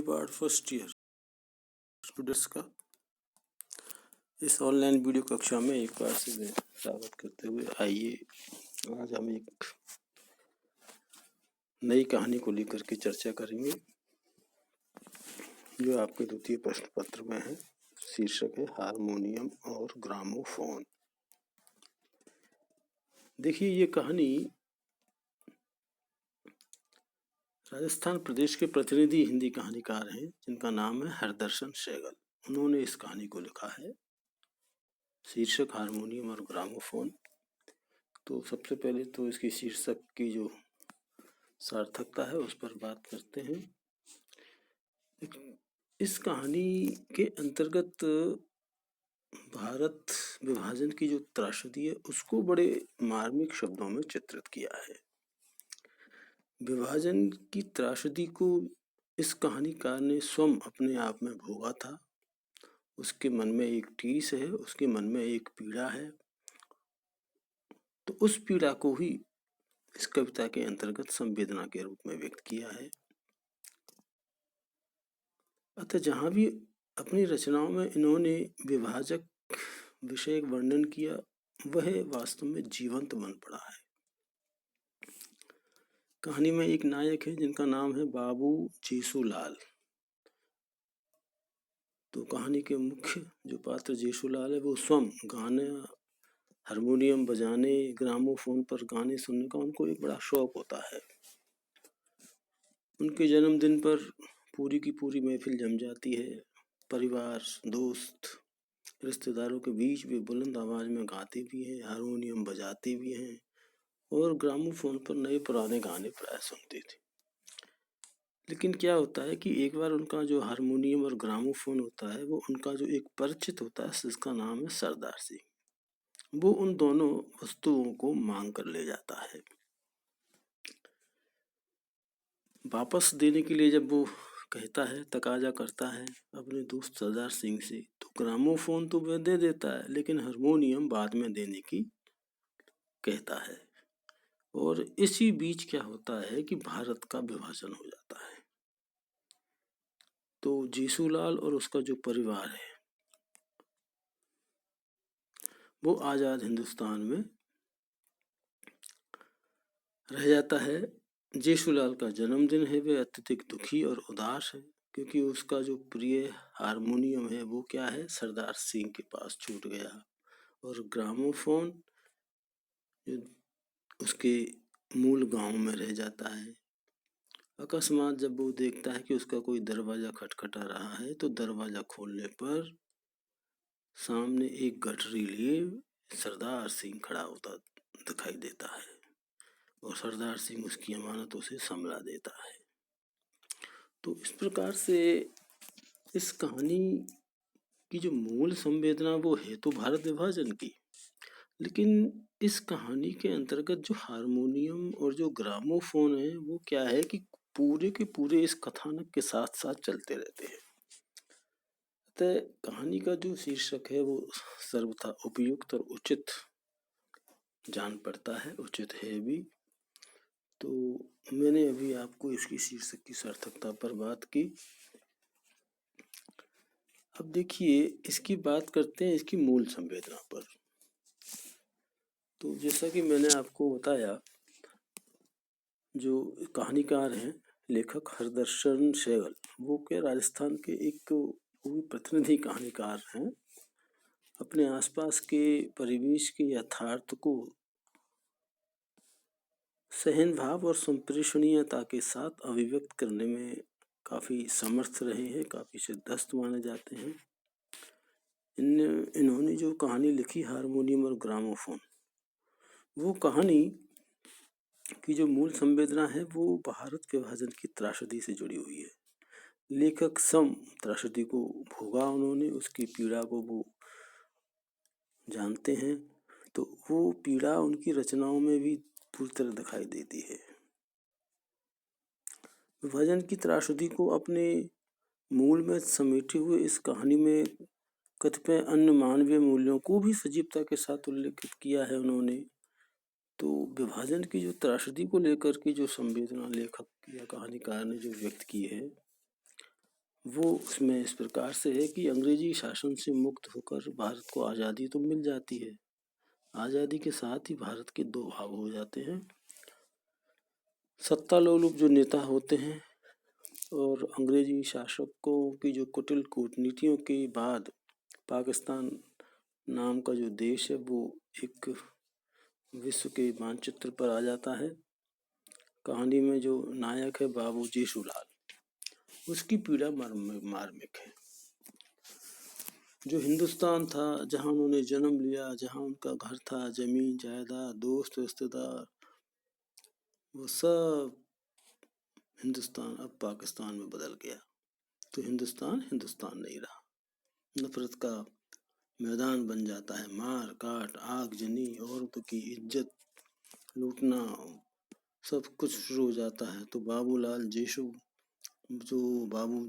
Part first year students का इस online video कक्षा में एक बार से मैं स्वागत करते हुए आइए आज हम एक नई कहानी को लेकर के चर्चा करेंगे जो आपके द्वितीय प्रश्न पत्र में है। शीर्षक है हारमोनियम और ग्रामोफोन। देखिए, ये कहानी राजस्थान प्रदेश के प्रतिनिधि हिंदी कहानीकार हैं जिनका नाम है हरदर्शन सहगल। उन्होंने इस कहानी को लिखा है। शीर्षक हारमोनियम और ग्रामोफोन। तो सबसे पहले तो इसकी शीर्षक की जो सार्थकता है उस पर बात करते हैं। इस कहानी के अंतर्गत भारत विभाजन की जो त्रासदी है उसको बड़े मार्मिक शब्दों में चित्रित किया है। विभाजन की त्रासदी को इस कहानीकार ने स्वयं अपने आप में भोगा था। उसके मन में एक टीस है, उसके मन में एक पीड़ा है, तो उस पीड़ा को ही इस कविता के अंतर्गत संवेदना के रूप में व्यक्त किया है। अतः जहाँ भी अपनी रचनाओं में इन्होंने विभाजक विषय वर्णन किया वह वास्तव में जीवंत बन पड़ा है। कहानी में एक नायक है जिनका नाम है बाबू जेसूलाल। तो कहानी के मुख्य जो पात्र जेसूलाल है वो स्वयं गाने, हारमोनियम बजाने, ग्रामोफोन पर गाने सुनने का उनको एक बड़ा शौक होता है। उनके जन्मदिन पर पूरी की पूरी महफिल जम जाती है। परिवार, दोस्त, रिश्तेदारों के बीच वे बुलंद आवाज में गाते भी हैं, हारमोनियम बजाते भी हैं और ग्रामोफोन पर नए पुराने गाने प्राय सुनते थे। लेकिन क्या होता है कि एक बार उनका जो हारमोनियम और ग्रामोफोन होता है वो उनका जो एक परिचित होता है जिसका नाम है सरदार सिंह, वो उन दोनों वस्तुओं को मांग कर ले जाता है। वापस देने के लिए जब वो कहता है, तकाजा करता है अपने दोस्त सरदार सिंह से, तो ग्रामोफोन तो वह दे देता है लेकिन हारमोनियम बाद में देने की कहता है। और इसी बीच क्या होता है कि भारत का विभाजन हो जाता है। तो जेसूलाल और उसका जो परिवार है वो आजाद हिंदुस्तान में रह जाता है। जेसूलाल का जन्मदिन है, वे अत्यधिक दुखी और उदास है क्योंकि उसका जो प्रिय हारमोनियम है वो क्या है, सरदार सिंह के पास छूट गया। और ग्रामोफोन उसके मूल गांव में रह जाता है। अकस्मात जब वो देखता है कि उसका कोई दरवाजा खटखटा रहा है तो दरवाजा खोलने पर सामने एक गठरी लिए सरदार सिंह खड़ा होता दिखाई देता है और सरदार सिंह उसकी अमानतों से संभला देता है। तो इस प्रकार से इस कहानी की जो मूल संवेदना वो है तो भारत विभाजन की, लेकिन इस कहानी के अंतर्गत जो हारमोनियम और जो ग्रामोफोन है वो क्या है कि पूरे के पूरे इस कथानक के साथ साथ चलते रहते हैं। अतः कहानी का जो शीर्षक है वो सर्वथा उपयुक्त और उचित जान पड़ता है, उचित है भी। तो मैंने अभी आपको इसकी शीर्षक की सार्थकता पर बात की। अब देखिए, इसकी बात करते हैं इसकी मूल संवेदना पर। तो जैसा कि मैंने आपको बताया, जो कहानीकार हैं लेखक हरदर्शन सहगल, वो क्या राजस्थान के एक प्रतिनिधि कहानीकार हैं। अपने आसपास के परिवेश के यथार्थ को सहन भाव और संप्रेषणीयता के साथ अभिव्यक्त करने में काफ़ी समर्थ रहे हैं, काफ़ी सिद्धस्त माने जाते हैं। इन्होंने जो कहानी लिखी हारमोनियम और ग्रामोफोन, वो कहानी की जो मूल संवेदना है वो भारत विभाजन की त्रासदी से जुड़ी हुई है। लेखक स्वयं त्रासदी को भोगा, उन्होंने उसकी पीड़ा को वो जानते हैं, तो वो पीड़ा उनकी रचनाओं में भी पूरी तरह दिखाई देती है। विभाजन की त्रासदी को अपने मूल में समेटे हुए इस कहानी में कतिपय अन्य मानवीय मूल्यों को भी सजीवता के साथ उल्लेखित किया है उन्होंने। तो विभाजन की जो त्रासदी को लेकर के जो संवेदना लेखक या कहानीकार ने जो व्यक्त की है वो उसमें इस प्रकार से है कि अंग्रेजी शासन से मुक्त होकर भारत को आज़ादी तो मिल जाती है, आज़ादी के साथ ही भारत के दो भाग हो जाते हैं। सत्तालोलुप जो नेता होते हैं और अंग्रेजी शासकों की जो कुटिल कूटनीतियों के बाद पाकिस्तान नाम का जो देश है वो एक विश्व के मानचित्र पर आ जाता है। कहानी में जो नायक है बाबू जेसूलाल, उसकी पीड़ा मार्मिक है। जो हिंदुस्तान था, जहाँ उन्होंने जन्म लिया, जहाँ उनका घर था, जमीन जायदाद, दोस्त रिश्तेदार, वो सब हिंदुस्तान अब पाकिस्तान में बदल गया। तो हिंदुस्तान हिंदुस्तान नहीं रहा, नफरत का मैदान बन जाता है। मार काट, आगजनी, औरतों की इज्जत लूटना, सब कुछ शुरू हो जाता है। तो बाबू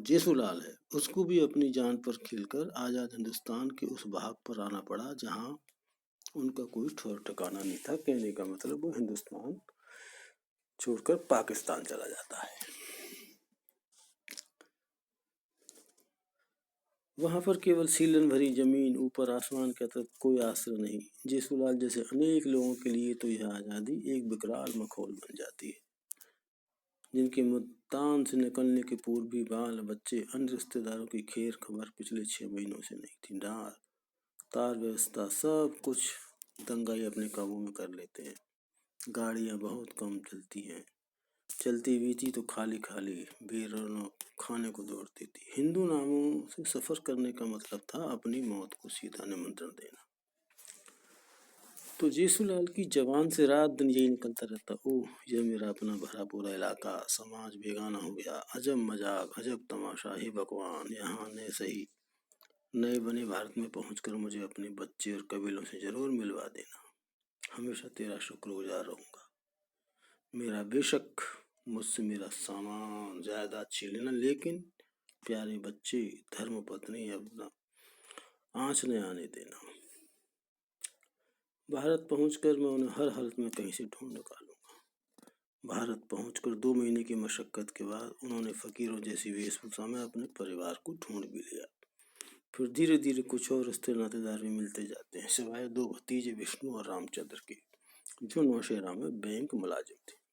जेसूलाल है, उसको भी अपनी जान पर खेलकर आज़ाद हिंदुस्तान के उस भाग पर आना पड़ा जहाँ उनका कोई ठौर ठिकाना नहीं था। कहने का मतलब वो हिंदुस्तान छोड़कर पाकिस्तान चला जाता है। वहाँ पर केवल सीलन भरी जमीन, ऊपर आसमान के तक कोई आश्रय नहीं। जेसूलाल जैसे अनेक लोगों के लिए तो यह आज़ादी एक विकराल मखौल बन जाती है, जिनके मुल्तान से निकलने के पूर्व भी बाल बच्चे अन्य रिश्तेदारों की खैर खबर पिछले 6 महीनों से नहीं थी। तार व्यवस्था सब कुछ दंगाई अपने काबू में कर लेते हैं। गाड़ियाँ बहुत कम चलती हैं, चलती भी थी तो खाली खाली बेरौनक खाने को दौड़ती थी। हिंदू नामों से सफ़र करने का मतलब था अपनी मौत को सीधा निमंत्रण देना। तो जेसूलाल की जबान से रात दिन यही निकलता रहता, ओह यह मेरा अपना भरा पूरा इलाका, समाज बेगाना हो गया, अजब मजाक, अजब तमाशा, हे भगवान, यहाँ ने सही नए बने भारत में पहुंचकर मुझे अपने बच्चे और कबीलों से जरूर मिलवा देना। हमेशा तेरा शुक्रगुजार रहूंगा। मेरा बेशक मुझसे मेरा सामान जायदाद छीन लेना, लेकिन प्यारे बच्चे, धर्म पत्नी अपना आँच न आने देना। भारत पहुंचकर मैं उन्हें हर हालत में कहीं से ढूंढ निकालूंगा। भारत पहुंचकर 2 महीने की मशक्कत के बाद उन्होंने फकीरों जैसी वेशभूषा में अपने परिवार को ढूंढ भी लिया। फिर धीरे धीरे कुछ और रिश्ते नातेदार भी मिलते जाते हैं, सिवाय 2 भतीजे विष्णु और रामचंद्र के, जो नौशेरा में बैंक मुलाजिम थे।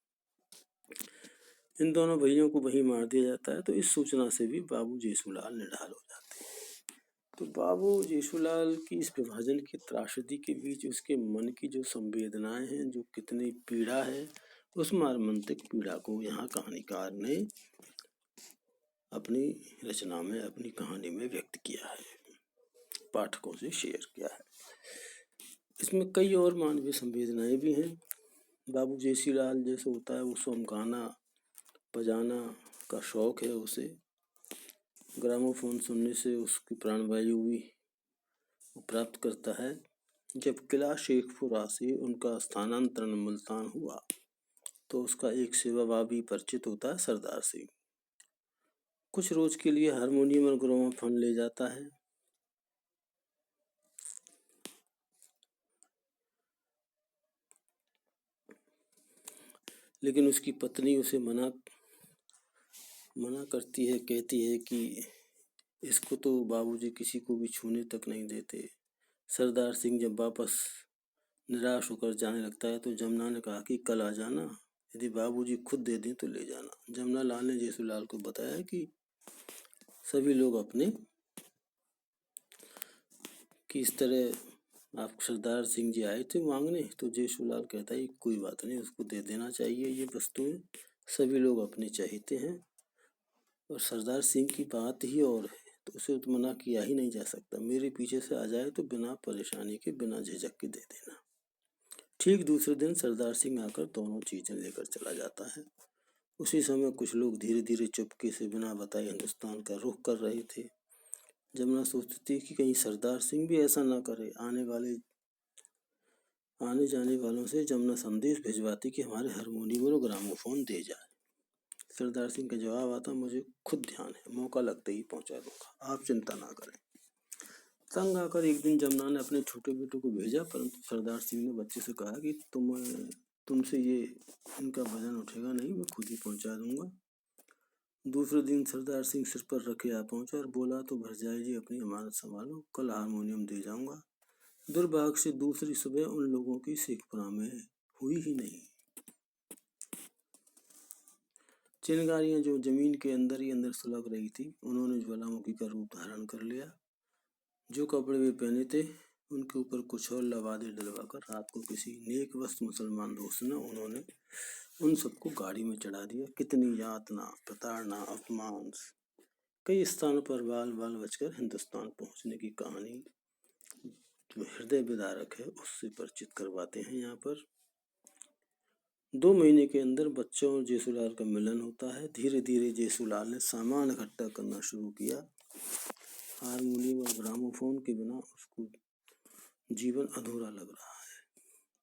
इन दोनों भाइयों को वहीं मार दिया जाता है। तो इस सूचना से भी बाबू जेसूलाल निढाल हो जाते हैं। तो बाबू जेसूलाल की इस विभाजन की त्रासदी के बीच उसके मन की जो संवेदनाएं हैं, जो कितनी पीड़ा है, उस मर्मांतिक पीड़ा को यहाँ कहानीकार ने अपनी रचना में, अपनी कहानी में व्यक्त किया है, पाठकों से शेयर किया है। इसमें कई और मानवीय संवेदनाएं भी हैं। बाबू जेसूलाल जैसे होता है, वो गाना बजाना का शौक है उसे, ग्रामोफोन सुनने से उसकी प्राणवायु भी प्राप्त करता है। जब किला शेखपुरा से उनका स्थानांतरण मुल्तान हुआ तो उसका एक सेवाभावी परिचित होता है सरदार सिंह। कुछ रोज के लिए हारमोनियम और ग्रामोफोन ले जाता है। लेकिन उसकी पत्नी उसे मना करती है, कहती है कि इसको तो बाबूजी किसी को भी छूने तक नहीं देते। सरदार सिंह जब वापस निराश होकर जाने लगता है तो जमुना ने कहा कि कल आ जाना, यदि बाबूजी खुद दे दें तो ले जाना। जमुना लाल ने जेसूलाल को बताया कि सभी लोग अपने कि इस तरह आप सरदार सिंह जी आए थे मांगने। तो जेसूलाल कहता है कोई बात नहीं, उसको दे देना चाहिए ये वस्तुएं, सभी लोग अपने चाहते हैं और सरदार सिंह की बात ही और है, तो उसे तो मना किया ही नहीं जा सकता। मेरे पीछे से आ जाए तो बिना परेशानी के, बिना झिझक के दे देना। ठीक दूसरे दिन सरदार सिंह आकर दोनों चीजें लेकर चला जाता है। उसी समय कुछ लोग धीरे धीरे चुपके से बिना बताए हिंदुस्तान का रुख कर रहे थे। जमुना सोचती थी कि कहीं सरदार सिंह भी ऐसा ना करे। आने जाने वालों से जमुना संदेश भिजवाती कि हमारे हारमोनियम और ग्रामोफोन दे जाए। सरदार सिंह का जवाब आता, मुझे खुद ध्यान है, मौका लगते ही पहुंचा दूंगा, आप चिंता ना करें। तंग आकर एक दिन जमुना ने अपने छोटे बेटे को भेजा, परंतु सरदार सिंह ने बच्चे से कहा कि तुमसे ये इनका वजन उठेगा नहीं, मैं खुद ही पहुंचा दूंगा। दूसरे दिन सरदार सिंह सिर पर रखे आ पहुंचा और बोला, तो भरजाई जी अपनी अमानत संभालो, कल हारमोनियम दे जाऊंगा। दुर्भाग्य से दूसरी सुबह उन लोगों की शेखपुरा में हुई ही नहीं। चिनगारियां जो जमीन के अंदर ही अंदर सुलग रही थी, उन्होंने ज्वालामुखी का रूप धारण कर लिया। जो कपड़े वे पहने थे उनके ऊपर कुछ और लवादे डलवाकर रात को किसी नेकबख्त मुसलमान दोस्त ने उन्होंने उन सबको गाड़ी में चढ़ा दिया। कितनी यातना, प्रताड़ना, अपमान, कई स्थानों पर बाल बाल बचकर हिंदुस्तान पहुंचने की कहानी जो हृदय विदारक है उससे परिचित करवाते हैं। यहाँ पर 2 महीने के अंदर बच्चों और जेसूलाल का मिलन होता है। धीरे धीरे जेसूलाल ने सामान इकट्ठा करना शुरू किया। हारमोनियम और ग्रामोफोन के बिना उसको जीवन अधूरा लग रहा है।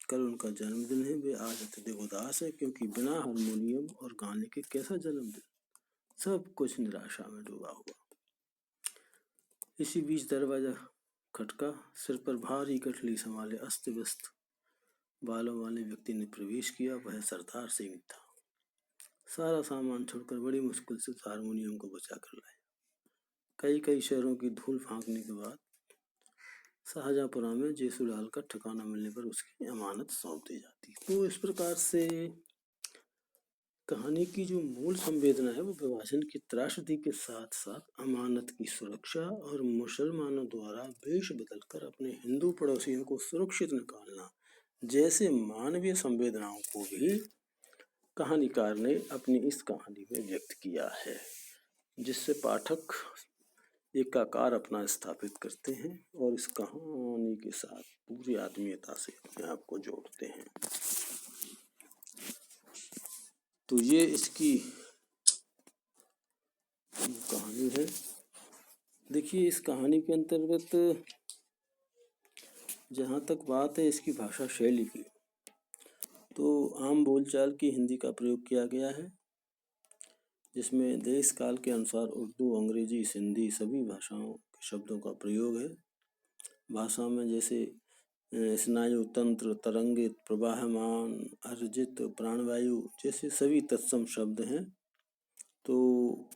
कल उनका जन्मदिन है, वे आज अत्यधिक उदास है क्योंकि बिना हारमोनियम और गाने के कैसा जन्मदिन, सब कुछ निराशा में डूबा हुआ। इसी बीच दरवाजा खटका। सिर पर भारी गठली संभाले अस्त व्यस्त बालों वाले व्यक्ति ने प्रवेश किया। वह सरदार सिंह था। सारा सामान छोड़कर बड़ी मुश्किल से हारमोनियम को बचा कर लाए। कई कई शहरों की धूल फांकने के बाद शाहजहांपुरा में जेसूलाल का ठिकाना मिलने पर उसकी अमानत सौंप दी जाती। तो इस प्रकार से कहानी की जो मूल संवेदना है वो विभाजन की त्रासदी के साथ साथ अमानत की सुरक्षा और मुसलमानों द्वारा वेश बदलकर अपने हिंदू पड़ोसियों को सुरक्षित निकालना जैसे मानवीय संवेदनाओं को भी कहानीकार ने अपनी इस कहानी में व्यक्त किया है, जिससे पाठक एकाकार अपना स्थापित करते हैं और इस कहानी के साथ पूरी आत्मीयता से अपने आप को जोड़ते हैं। तो ये इसकी कहानी है। देखिए, इस कहानी के अंतर्गत जहाँ तक बात है इसकी भाषा शैली की, तो आम बोलचाल की हिंदी का प्रयोग किया गया है, जिसमें देश काल के अनुसार उर्दू, अंग्रेजी, सिंधी सभी भाषाओं के शब्दों का प्रयोग है। भाषा में जैसे स्नायु तंत्र, तरंगित, प्रवाहमान, अर्जित, प्राणवायु जैसे सभी तत्सम शब्द हैं। तो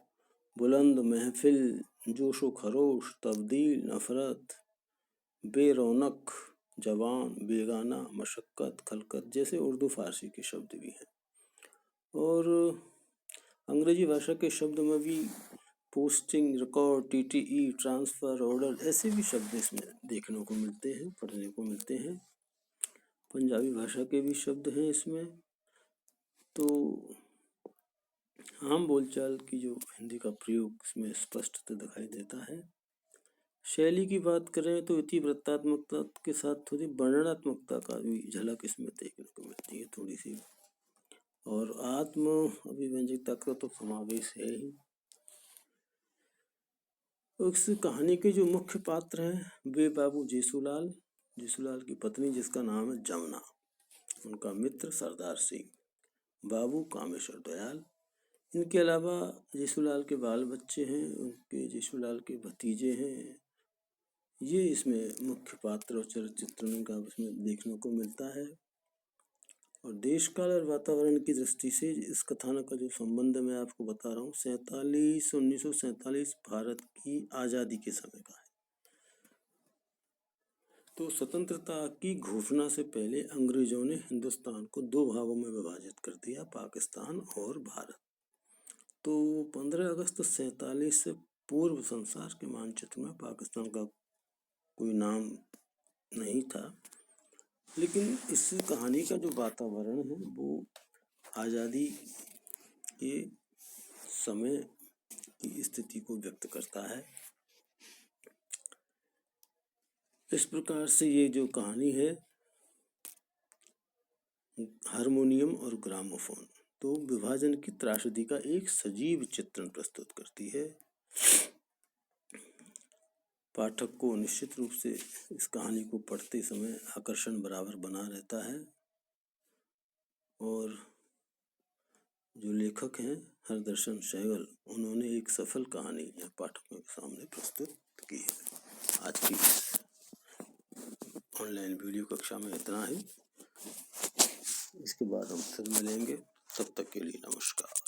बुलंद, महफिल, जोशो खरोश, तब्दील, नफरत, बेरौनक, जवान, बेगाना, मशक्कत, खलकत जैसे उर्दू फारसी के शब्द भी हैं। और अंग्रेजी भाषा के शब्द में भी posting, record, TTE, transfer, order ऐसे भी शब्द इसमें देखने को मिलते हैं, पढ़ने को मिलते हैं। पंजाबी भाषा के भी शब्द हैं इसमें। तो आम बोलचाल की जो हिंदी का प्रयोग इसमें स्पष्ट दिखाई देता है। शैली की बात करें तो इतिवृत्तात्मकता के साथ थोड़ी वर्णनात्मकता का भी झलक इसमें देखने को मिलती है थोड़ी सी, और आत्म अभिव्यंजकता का तो समावेश है ही। उस कहानी के जो मुख्य पात्र हैं वे बाबू जेसूलाल, जेसूलाल की पत्नी जिसका नाम है जमुना, उनका मित्र सरदार सिंह, बाबू कामेश्वर दयाल। इनके अलावा जेसूलाल के बाल बच्चे हैं, उनके जेसूलाल के भतीजे हैं। ये इसमें मुख्य पात्र और चरित्र चित्रण का उसमें देखने को मिलता है। और देश काल और वातावरण की दृष्टि से इस कथानक का जो संबंध मैं आपको बता रहा हूँ 1947 भारत की आज़ादी के समय का है। तो स्वतंत्रता की घोषणा से पहले अंग्रेजों ने हिंदुस्तान को 2 भागों में विभाजित कर दिया, पाकिस्तान और भारत। तो 15 अगस्त 47 से पूर्व संसार के मानचित्र में पाकिस्तान का कोई नाम नहीं था, लेकिन इस कहानी का जो वातावरण है वो आज़ादी के समय की स्थिति को व्यक्त करता है। इस प्रकार से ये जो कहानी है हारमोनियम और ग्रामोफोन, तो विभाजन की त्रासदी का एक सजीव चित्रण प्रस्तुत करती है। पाठक को निश्चित रूप से इस कहानी को पढ़ते समय आकर्षण बराबर बना रहता है। और जो लेखक हैं हरदर्शन सहगल, उन्होंने एक सफल कहानी पाठकों के सामने प्रस्तुत की है। आज की ऑनलाइन वीडियो कक्षा में इतना ही। इसके बाद हम फिर मिलेंगे, तब तक के लिए नमस्कार।